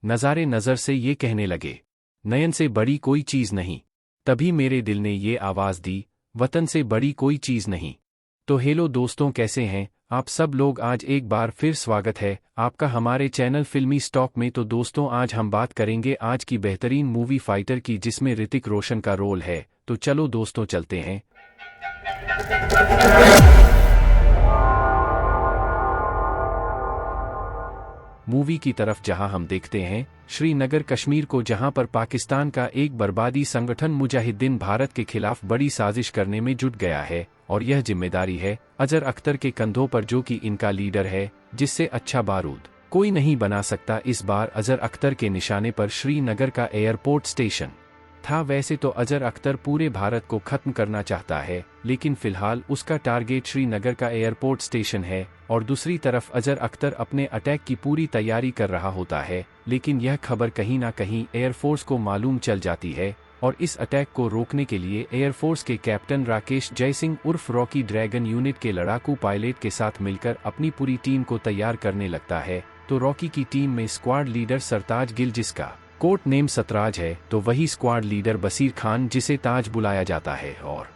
नज़ारे नज़र से ये कहने लगे, नयन से बड़ी कोई चीज़ नहीं। तभी मेरे दिल ने ये आवाज़ दी, वतन से बड़ी कोई चीज़ नहीं। तो हेलो दोस्तों, कैसे हैं आप सब लोग। आज एक बार फिर स्वागत है आपका हमारे चैनल फिल्मी स्टॉक में। तो दोस्तों, आज हम बात करेंगे आज की बेहतरीन मूवी फाइटर की, जिसमें ऋतिक रोशन का रोल है। तो चलो दोस्तों, चलते हैं मूवी की तरफ, जहां हम देखते हैं श्रीनगर कश्मीर को, जहां पर पाकिस्तान का एक बर्बादी संगठन मुजाहिदीन भारत के खिलाफ बड़ी साजिश करने में जुट गया है। और यह जिम्मेदारी है अजहर अख्तर के कंधों पर, जो कि इनका लीडर है, जिससे अच्छा बारूद कोई नहीं बना सकता। इस बार अजहर अख्तर के निशाने पर श्रीनगर का एयरपोर्ट स्टेशन था। वैसे तो अजहर अख्तर पूरे भारत को खत्म करना चाहता है, लेकिन फिलहाल उसका टारगेट श्रीनगर का एयरपोर्ट स्टेशन है। और दूसरी तरफ अजहर अख्तर अपने अटैक की पूरी तैयारी कर रहा होता है, लेकिन यह खबर कहीं ना कहीं एयरफोर्स को मालूम चल जाती है। और इस अटैक को रोकने के लिए एयरफोर्स के कैप्टन राकेश जयसिंह उर्फ रॉकी ड्रैगन यूनिट के लड़ाकू पायलट के साथ मिलकर अपनी पूरी टीम को तैयार करने लगता है। तो रॉकी की टीम में स्क्वाड लीडर सरताज गिल, जिसका कोड नेम सतराज है, तो वही स्क्वाड लीडर बसीर खान, जिसे ताज बुलाया जाता है। और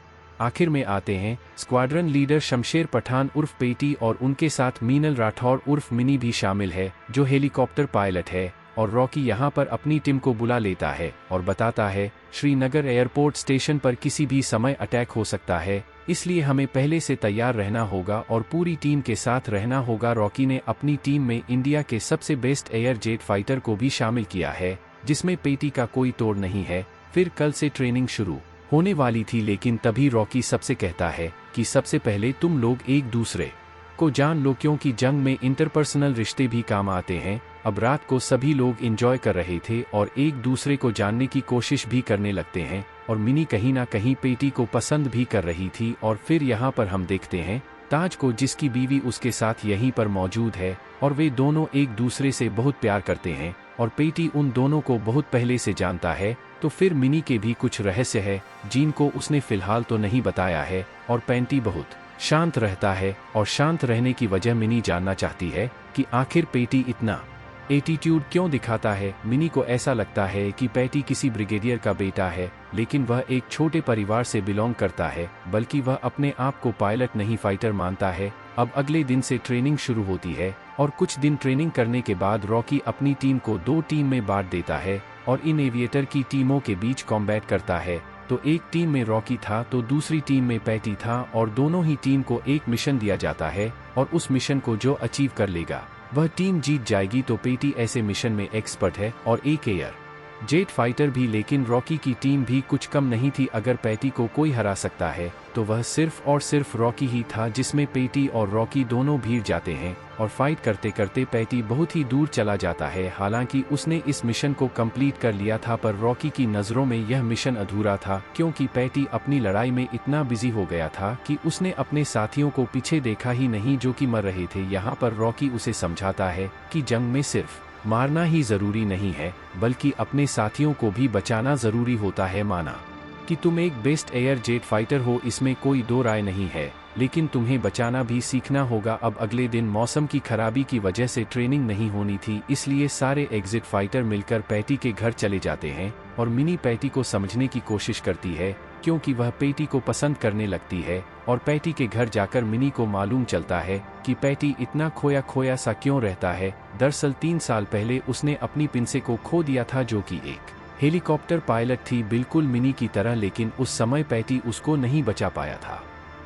आखिर में आते हैं स्क्वाड्रन लीडर शमशेर पठान उर्फ पेटी, और उनके साथ मीनल राठौर उर्फ मिनी भी शामिल है, जो हेलीकॉप्टर पायलट है। और रॉकी यहाँ पर अपनी टीम को बुला लेता है और बताता है, श्रीनगर एयरपोर्ट स्टेशन पर किसी भी समय अटैक हो सकता है, इसलिए हमें पहले से तैयार रहना होगा और पूरी टीम के साथ रहना होगा। रॉकी ने अपनी टीम में इंडिया के सबसे बेस्ट एयर जेट फाइटर को भी शामिल किया है, जिसमें पेटी का कोई तोड़ नहीं है। फिर कल से ट्रेनिंग शुरू होने वाली थी, लेकिन तभी रॉकी सबसे कहता है कि सबसे पहले तुम लोग एक दूसरे को जान लो, क्योंकि जंग में इंटरपर्सनल रिश्ते भी काम आते हैं। अब रात को सभी लोग एंजॉय कर रहे थे और एक दूसरे को जानने की कोशिश भी करने लगते हैं। और मिनी कहीं ना कहीं पेटी को पसंद भी कर रही थी। और फिर यहाँ पर हम देखते हैं ताज को, जिसकी बीवी उसके साथ यहीं पर मौजूद है, और वे दोनों एक दूसरे से बहुत प्यार करते हैं। और पेटी उन दोनों को बहुत पहले से जानता है। तो फिर मिनी के भी कुछ रहस्य है, जिनको उसने फिलहाल तो नहीं बताया है। और पैंटी बहुत शांत रहता है, और शांत रहने की वजह मिनी जानना चाहती है कि आखिर पेटी इतना एटीट्यूड क्यों दिखाता है। मिनी को ऐसा लगता है कि पेटी किसी ब्रिगेडियर का बेटा है, लेकिन वह एक छोटे परिवार से बिलोंग करता है, बल्कि वह अपने आप को पायलट नहीं फाइटर मानता है। अब अगले दिन से ट्रेनिंग शुरू होती है, और कुछ दिन ट्रेनिंग करने के बाद रॉकी अपनी टीम को 2 टीम में बांट देता है और इन एविएटर की टीमों के बीच कॉम्बैट करता है। तो एक टीम में रॉकी था, तो दूसरी टीम में पैटी था, और दोनों ही टीम को एक मिशन दिया जाता है, और उस मिशन को जो अचीव कर लेगा वह टीम जीत जाएगी। तो पेटी ऐसे मिशन में एक्सपर्ट है, और एक एयर जेट फाइटर भी। लेकिन रॉकी की टीम भी कुछ कम नहीं थी। अगर पैटी को कोई हरा सकता है तो वह सिर्फ और सिर्फ रॉकी ही था, जिसमें पेटी और रॉकी दोनों भीड़ जाते हैं। और फाइट करते करते पैटी बहुत ही दूर चला जाता है। हालांकि उसने इस मिशन को कंप्लीट कर लिया था, पर रॉकी की नज़रों में यह मिशन अधूरा था, क्योंकि पैटी अपनी लड़ाई में इतना बिजी हो गया था कि उसने अपने साथियों को पीछे देखा ही नहीं, जो कि मर रहे थे। यहाँ पर रॉकी उसे समझाता है कि जंग में सिर्फ मारना ही जरूरी नहीं है, बल्कि अपने साथियों को भी बचाना जरूरी होता है। माना कि तुम एक बेस्ट एयर जेट फाइटर हो, इसमें कोई दो राय नहीं है, लेकिन तुम्हें बचाना भी सीखना होगा। अब अगले दिन मौसम की खराबी की वजह से ट्रेनिंग नहीं होनी थी, इसलिए सारे एग्जिट फाइटर मिलकर पैटी के घर चले जाते हैं। और मिनी पैटी को समझने की कोशिश करती है, क्योंकि वह पेटी को पसंद करने लगती है। और पैटी के घर जाकर मिनी को मालूम चलता है कि पैटी इतना खोया खोया सा क्यों रहता है। दरअसल 3 साल पहले उसने अपनी पिंसे को खो दिया था, जो कि एक हेलीकॉप्टर पायलट थी, बिल्कुल मिनी की तरह। लेकिन उस समय पैटी उसको नहीं बचा पाया था,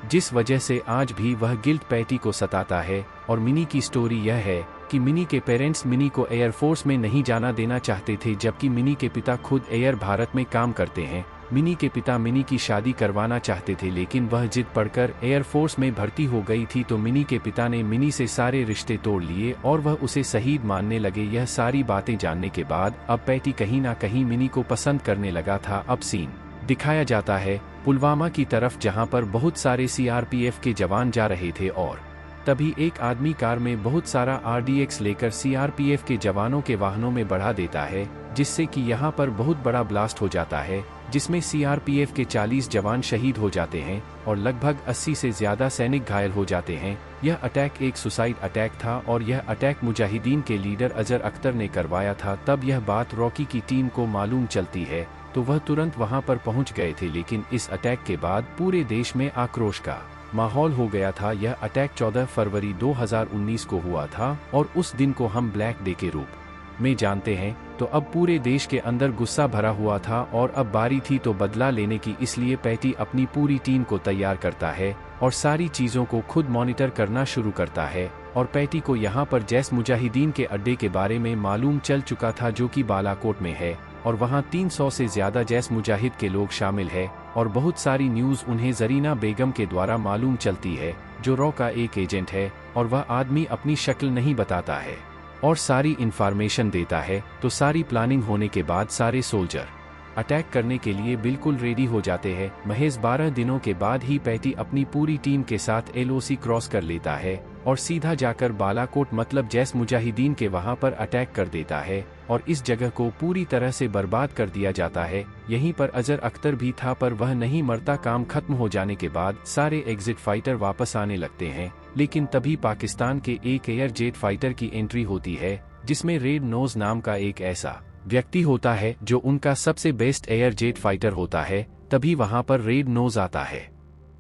जिस वजह से आज भी वह गिल्ट पैटी को सताता है। और मिनी की स्टोरी यह है कि मिनी के पेरेंट्स मिनी को एयरफोर्स में नहीं जाना देना चाहते थे, जबकि मिनी के पिता खुद एयर भारत में काम करते हैं। मिनी के पिता मिनी की शादी करवाना चाहते थे, लेकिन वह जिद पड़कर एयरफोर्स में भर्ती हो गई थी। तो मिनी के पिता ने मिनी से सारे रिश्ते तोड़ लिए और वह उसे शहीद मानने लगे। यह सारी बातें जानने के बाद अब पैटी कहीं ना कहीं मिनी को पसंद करने लगा था। अब सीन दिखाया जाता है पुलवामा की तरफ, जहां पर बहुत सारे सीआरपीएफ के जवान जा रहे थे। और तभी एक आदमी कार में बहुत सारा आरडीएक्स लेकर सीआरपीएफ के जवानों के वाहनों में बढ़ा देता है, जिससे कि यहाँ पर बहुत बड़ा ब्लास्ट हो जाता है। जिसमें सीआरपीएफ के 40 जवान शहीद हो जाते हैं और लगभग 80 से ज्यादा सैनिक घायल हो जाते हैं। यह अटैक एक सुसाइड अटैक था और यह अटैक मुजाहिदीन के लीडर अजहर अख्तर ने करवाया था। तब यह बात रॉकी की टीम को मालूम चलती है तो वह तुरंत वहां पर पहुंच गए थे, लेकिन इस अटैक के बाद पूरे देश में आक्रोश का माहौल हो गया था। यह अटैक 14 फरवरी 2019 को हुआ था और उस दिन को हम ब्लैक डे के रूप में जानते हैं। तो अब पूरे देश के अंदर गुस्सा भरा हुआ था और अब बारी थी तो बदला लेने की, इसलिए पैटी अपनी पूरी टीम को तैयार करता है और सारी चीजों को खुद मॉनिटर करना शुरू करता है। और पैटी को यहाँ पर जैश मुजाहिदीन के अड्डे के बारे में मालूम चल चुका था जो कि बालाकोट में है और वहाँ 300 से ज्यादा जैश मुजाहिद के लोग शामिल है और बहुत सारी न्यूज उन्हें जरीना बेगम के द्वारा मालूम चलती है जो रॉ का एक एजेंट है और वह आदमी अपनी शक्ल नहीं बताता है और सारी इंफॉर्मेशन देता है। तो सारी प्लानिंग होने के बाद सारे सोल्जर अटैक करने के लिए बिल्कुल रेडी हो जाते हैं। महज 12 दिनों के बाद ही पैटी अपनी पूरी टीम के साथ एलओसी क्रॉस कर लेता है और सीधा जाकर बालाकोट मतलब जैश मुजाहिदीन के वहां पर अटैक कर देता है और इस जगह को पूरी तरह से बर्बाद कर दिया जाता है। यहीं पर अजहर अख्तर भी था पर वह नहीं मरता। काम खत्म हो जाने के बाद सारे एग्जिट फाइटर वापस आने लगते हैं, लेकिन तभी पाकिस्तान के एक एयर जेट फाइटर की एंट्री होती है जिसमें रेड नोज नाम का एक ऐसा व्यक्ति होता है जो उनका सबसे बेस्ट एयर जेट फाइटर होता है। तभी वहां पर रेड नोज आता है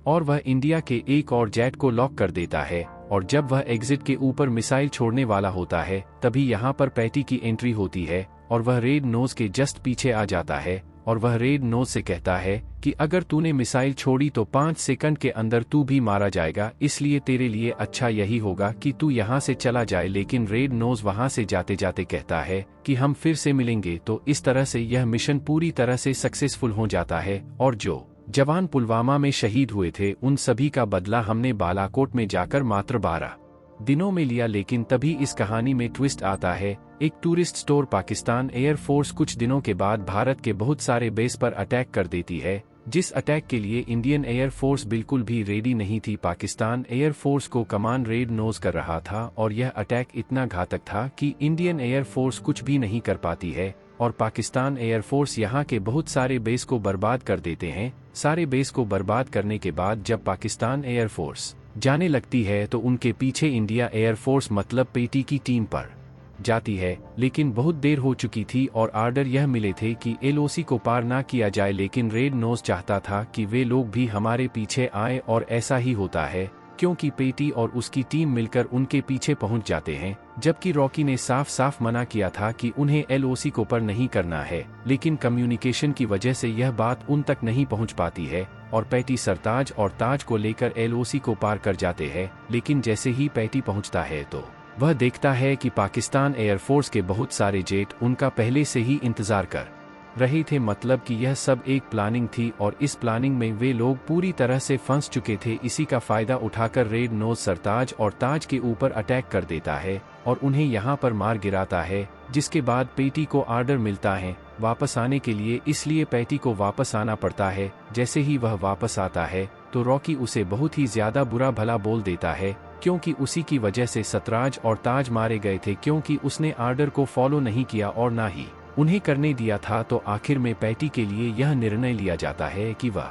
और वह इंडिया के एक और जेट को लॉक कर देता है और जब वह एग्जिट के ऊपर मिसाइल छोड़ने वाला होता है तभी यहाँ पर पैटी की एंट्री होती है और वह रेड नोज के जस्ट पीछे आ जाता है और वह रेड नोज से कहता है कि अगर तूने मिसाइल छोड़ी तो 5 सेकंड के अंदर तू भी मारा जाएगा, इसलिए तेरे लिए अच्छा यही होगा कि तू यहाँ से चला जाए। लेकिन रेड नोज वहाँ से जाते जाते कहता है कि हम फिर से मिलेंगे। तो इस तरह से यह मिशन पूरी तरह से सक्सेसफुल हो जाता है और जो जवान पुलवामा में शहीद हुए थे उन सभी का बदला हमने बालाकोट में जाकर मात्र 12 दिनों में लिया। लेकिन तभी इस कहानी में ट्विस्ट आता है। एक टूरिस्ट स्टोर पाकिस्तान एयरफोर्स कुछ दिनों के बाद भारत के बहुत सारे बेस पर अटैक कर देती है, जिस अटैक के लिए इंडियन एयरफोर्स बिल्कुल भी रेडी नहीं थी। पाकिस्तान एयरफोर्स को कमान रेड नोज कर रहा था और यह अटैक इतना घातक था कि इंडियन एयरफोर्स कुछ भी नहीं कर पाती है और पाकिस्तान एयरफोर्स यहाँ के बहुत सारे बेस को बर्बाद कर देते हैं। सारे बेस को बर्बाद करने के बाद जब पाकिस्तान एयरफोर्स जाने लगती है तो उनके पीछे इंडिया एयरफोर्स मतलब पेटी की टीम पर जाती है, लेकिन बहुत देर हो चुकी थी और आर्डर यह मिले थे कि एलओसी को पार ना किया जाए। लेकिन रेड नोज चाहता था कि वे लोग भी हमारे पीछे आए और ऐसा ही होता है क्योंकि पेटी और उसकी टीम मिलकर उनके पीछे पहुंच जाते हैं, जबकि रॉकी ने साफ साफ मना किया था कि उन्हें एलओसी को पार नहीं करना है। लेकिन कम्युनिकेशन की वजह से यह बात उन तक नहीं पहुंच पाती है और पैटी सरताज और ताज को लेकर एलओसी को पार कर जाते हैं। लेकिन जैसे ही पैटी पहुंचता है तो वह देखता है कि पाकिस्तान एयरफोर्स के बहुत सारे जेट उनका पहले से ही इंतजार कर रहे थे, मतलब कि यह सब एक प्लानिंग थी और इस प्लानिंग में वे लोग पूरी तरह से फंस चुके थे। इसी का फायदा उठाकर रेड नोज सरताज और ताज के ऊपर अटैक कर देता है और उन्हें यहाँ पर मार गिराता है, जिसके बाद पेटी को आर्डर मिलता है वापस आने के लिए, इसलिए पैटी को वापस आना पड़ता है। जैसे ही वह वापस आता है तो रॉकी उसे बहुत ही ज्यादा बुरा भला बोल देता है क्योंकि उसी की वजह से सतराज और ताज मारे गए थे, क्योंकि उसने आर्डर को फॉलो नहीं किया और ना ही उन्हें करने दिया था। तो आखिर में पैटी के लिए यह निर्णय लिया जाता है कि वह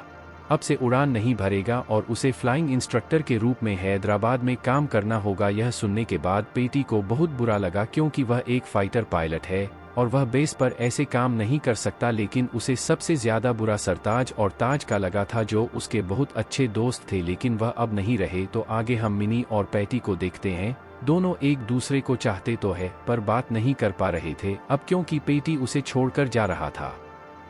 अब से उड़ान नहीं भरेगा और उसे फ्लाइंग इंस्ट्रक्टर के रूप में हैदराबाद में काम करना होगा। यह सुनने के बाद पेटी को बहुत बुरा लगा क्योंकि वह एक फाइटर पायलट है और वह बेस पर ऐसे काम नहीं कर सकता। लेकिन उसे सबसे ज्यादा बुरा सरताज और ताज का लगा था जो उसके बहुत अच्छे दोस्त थे, लेकिन वह अब नहीं रहे। तो आगे हम मिनी और पैटी को देखते हैं। दोनों एक दूसरे को चाहते तो है पर बात नहीं कर पा रहे थे अब, क्योंकि पेटी उसे छोड़कर जा रहा था,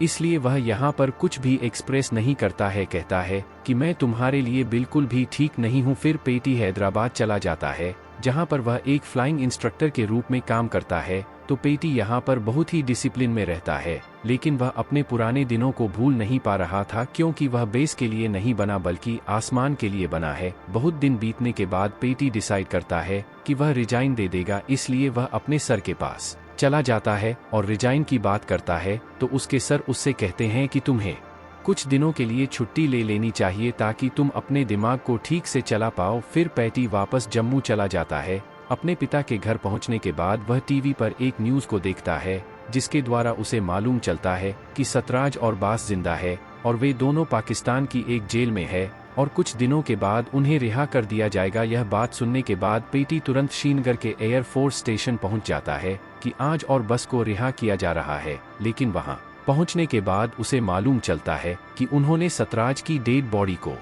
इसलिए वह यहाँ पर कुछ भी एक्सप्रेस नहीं करता है। कहता है कि मैं तुम्हारे लिए बिल्कुल भी ठीक नहीं हूँ। फिर पेटी हैदराबाद चला जाता है जहाँ पर वह एक फ्लाइंग इंस्ट्रक्टर के रूप में काम करता है। तो पेटी यहाँ पर बहुत ही डिसिप्लिन में रहता है, लेकिन वह अपने पुराने दिनों को भूल नहीं पा रहा था क्योंकि वह बेस के लिए नहीं बना बल्कि आसमान के लिए बना है। बहुत दिन बीतने के बाद पेटी डिसाइड करता है कि वह रिजाइन दे देगा, इसलिए वह अपने सर के पास चला जाता है और रिजाइन की बात करता है। तो उसके सर उससे कहते हैं कि तुम्हें कुछ दिनों के लिए छुट्टी ले लेनी चाहिए ताकि तुम अपने दिमाग को ठीक से चला पाओ। फिर पैटी वापस जम्मू चला जाता है। अपने पिता के घर पहुंचने के बाद वह टीवी पर एक न्यूज़ को देखता है जिसके द्वारा उसे मालूम चलता है कि सतराज और बास जिंदा है और वे दोनों पाकिस्तान की एक जेल में है और कुछ दिनों के बाद उन्हें रिहा कर दिया जाएगा। यह बात सुनने के बाद पेटी तुरंत श्रीनगर के एयरफोर्स स्टेशन पहुंच जाता है कि आज और बस को रिहा किया जा रहा है, लेकिन वहां पहुंचने के बाद उसे मालूम चलता है कि उन्होंने सतराज की डेड बॉडी को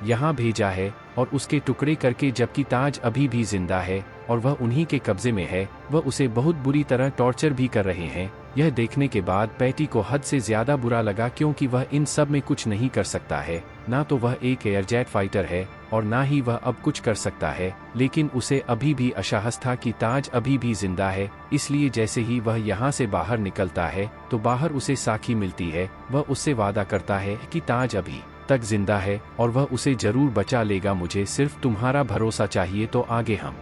यहाँ भेजा है और उसके टुकड़े करके, जबकि ताज अभी भी जिंदा है और वह उन्हीं के कब्जे में है। वह उसे बहुत बुरी तरह टॉर्चर भी कर रहे हैं। यह देखने के बाद पैटी को हद से ज्यादा बुरा लगा, क्योंकि वह इन सब में कुछ नहीं कर सकता है। ना तो वह एक एयरजेट फाइटर है और ना ही वह अब कुछ कर सकता है, लेकिन उसे अभी भी असहज था कि ताज अभी भी जिंदा है। इसलिए जैसे ही वह यहाँ से बाहर निकलता है तो बाहर उसे साखी मिलती है। वह उससे वादा करता है कि ताज अभी तक जिंदा है और वह उसे जरूर बचा लेगा, मुझे सिर्फ तुम्हारा भरोसा चाहिए। तो आगे हम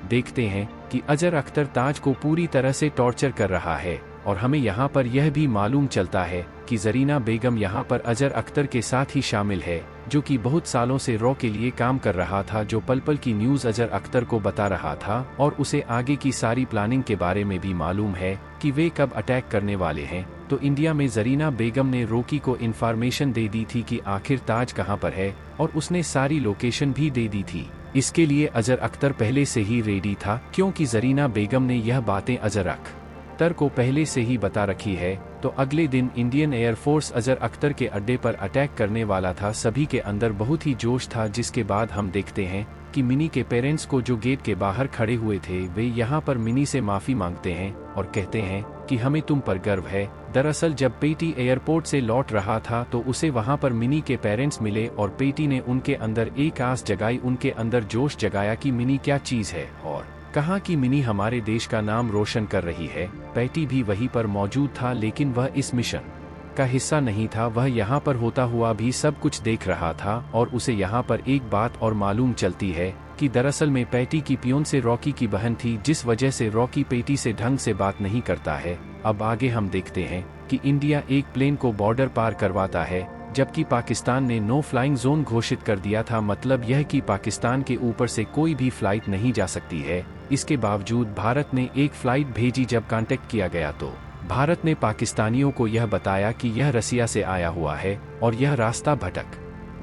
देखते हैं कि अजहर अख्तर ताज को पूरी तरह से टॉर्चर कर रहा है और हमें यहाँ पर यह भी मालूम चलता है कि जरीना बेगम यहाँ पर अजहर अख्तर के साथ ही शामिल है, जो कि बहुत सालों से रॉ के लिए काम कर रहा था, जो पल पल की न्यूज़ अजहर अख्तर को बता रहा था और उसे आगे की सारी प्लानिंग के बारे में भी मालूम है कि वे कब अटैक करने वाले हैं। तो इंडिया में जरीना बेगम ने रोकी को इन्फॉर्मेशन दे दी थी कि आखिर ताज कहाँ पर है और उसने सारी लोकेशन भी दे दी थी। इसके लिए अजहर अख्तर पहले से ही रेडी था, क्योंकि जरीना बेगम ने यह बातें अजहर अख्तर को पहले से ही बता रखी है। तो अगले दिन इंडियन एयरफोर्स अजहर अख्तर के अड्डे पर अटैक करने वाला था। सभी के अंदर बहुत ही जोश था, जिसके बाद हम देखते हैं कि मिनी के पेरेंट्स को, जो गेट के बाहर खड़े हुए थे, वे यहाँ पर मिनी से माफी मांगते हैं और कहते हैं कि हमें तुम पर गर्व है। दरअसल जब पेटी एयरपोर्ट से लौट रहा था तो उसे वहाँ पर मिनी के पेरेंट्स मिले और पेटी ने उनके अंदर एक आस जगाई, उनके अंदर जोश जगाया कि मिनी क्या चीज है और कहा कि मिनी हमारे देश का नाम रोशन कर रही है। पैटी भी वहीं पर मौजूद था, लेकिन वह इस मिशन का हिस्सा नहीं था। वह यहाँ पर होता हुआ भी सब कुछ देख रहा था और उसे यहाँ पर एक बात और मालूम चलती है कि दरअसल में पैटी की पियोन से रॉकी की बहन थी, जिस वजह से रॉकी पेटी से ढंग से बात नहीं करता है। अब आगे हम देखते हैं कि इंडिया एक प्लेन को बॉर्डर पार करवाता है, जबकि पाकिस्तान ने नो फ्लाइंग जोन घोषित कर दिया था। मतलब यह कि पाकिस्तान के ऊपर से कोई भी फ्लाइट नहीं जा सकती है। इसके बावजूद भारत ने एक फ्लाइट भेजी। जब कांटेक्ट किया गया तो भारत ने पाकिस्तानियों को यह बताया कि यह रसिया से आया हुआ है और यह रास्ता भटक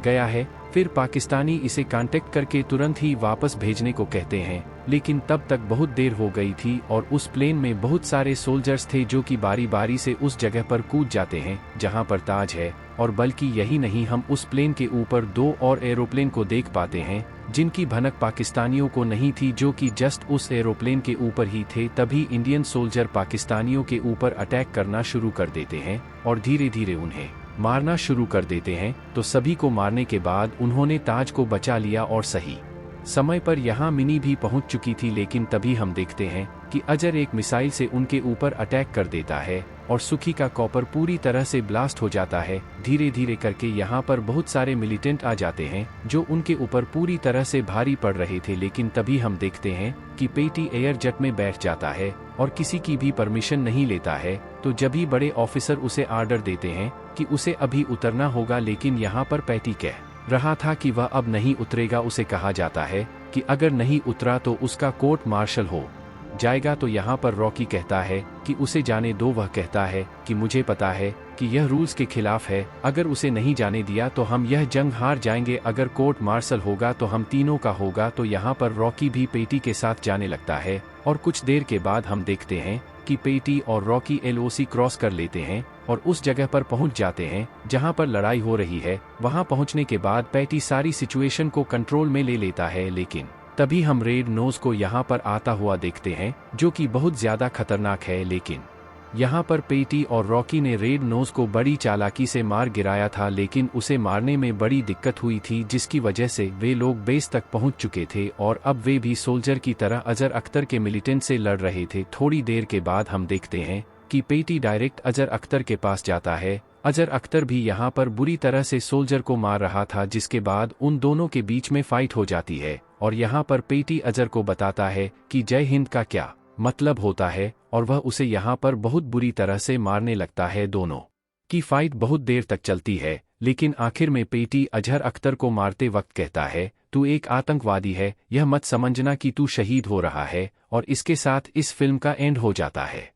गया है। फिर पाकिस्तानी इसे कांटेक्ट करके तुरंत ही वापस भेजने को कहते हैं, लेकिन तब तक बहुत देर हो गई थी और उस प्लेन में बहुत सारे सोल्जर्स थे, जो कि बारी बारी से उस जगह पर कूद जाते हैं जहां पर ताज है। और बल्कि यही नहीं, हम उस प्लेन के ऊपर दो और एरोप्लेन को देख पाते हैं, जिनकी भनक पाकिस्तानियों को नहीं थी, जो कि जस्ट उस एरोप्लेन के ऊपर ही थे। तभी इंडियन सोल्जर पाकिस्तानियों के ऊपर अटैक करना शुरू कर देते हैं और धीरे धीरे उन्हें मारना शुरू कर देते हैं। तो सभी को मारने के बाद उन्होंने ताज को बचा लिया और सही समय पर यहाँ मिनी भी पहुँच चुकी थी। लेकिन तभी हम देखते हैं कि अजहर एक मिसाइल से उनके ऊपर अटैक कर देता है और सुखी का कॉपर पूरी तरह से ब्लास्ट हो जाता है। धीरे धीरे करके यहाँ पर बहुत सारे मिलिटेंट आ जाते हैं, जो उनके ऊपर पूरी तरह से भारी पड़ रहे थे। लेकिन तभी हम देखते हैं कि पेटी एयर जेट में बैठ जाता है और किसी की भी परमिशन नहीं लेता है। तो जब ही बड़े ऑफिसर उसे आर्डर देते हैं कि उसे अभी उतरना होगा, लेकिन यहाँ पर पेटी कह रहा था कि वह अब नहीं उतरेगा। उसे कहा जाता है कि अगर नहीं उतरा तो उसका कोर्ट मार्शल हो जाएगा। तो यहाँ पर रॉकी कहता है कि उसे जाने दो। वह कहता है कि मुझे पता है कि यह रूल्स के खिलाफ है, अगर उसे नहीं जाने दिया तो हम यह जंग हार जाएंगे। अगर कोर्ट मार्शल होगा तो हम तीनों का होगा। तो यहाँ पर रॉकी भी पेटी के साथ जाने लगता है और कुछ देर के बाद हम देखते हैं कि पेटी और रॉकी LOC क्रॉस कर लेते हैं और उस जगह पर पहुंच जाते हैं जहां पर लड़ाई हो रही है। वहां पहुंचने के बाद पेटी सारी सिचुएशन को कंट्रोल में ले लेता है, लेकिन तभी हम रेड नोज को यहां पर आता हुआ देखते हैं, जो कि बहुत ज्यादा खतरनाक है। लेकिन यहाँ पर पेटी और रॉकी ने रेड नोज को बड़ी चालाकी से मार गिराया था, लेकिन उसे मारने में बड़ी दिक्कत हुई थी, जिसकी वजह से वे लोग बेस तक पहुंच चुके थे और अब वे भी सोल्जर की तरह अजहर अख्तर के मिलिटेंट से लड़ रहे थे। थोड़ी देर के बाद हम देखते हैं कि पेटी डायरेक्ट अजहर अख्तर के पास जाता है। अजहर अख्तर भी यहाँ पर बुरी तरह से सोल्जर को मार रहा था, जिसके बाद उन दोनों के बीच में फाइट हो जाती है और यहाँ पर पेटी अजहर को बताता है कि जय हिंद का क्या मतलब होता है और वह उसे यहाँ पर बहुत बुरी तरह से मारने लगता है। दोनों की फाइट बहुत देर तक चलती है, लेकिन आखिर में पेटी अजहर अख्तर को मारते वक्त कहता है, तू एक आतंकवादी है, यह मत समझना कि तू शहीद हो रहा है। और इसके साथ इस फिल्म का एंड हो जाता है।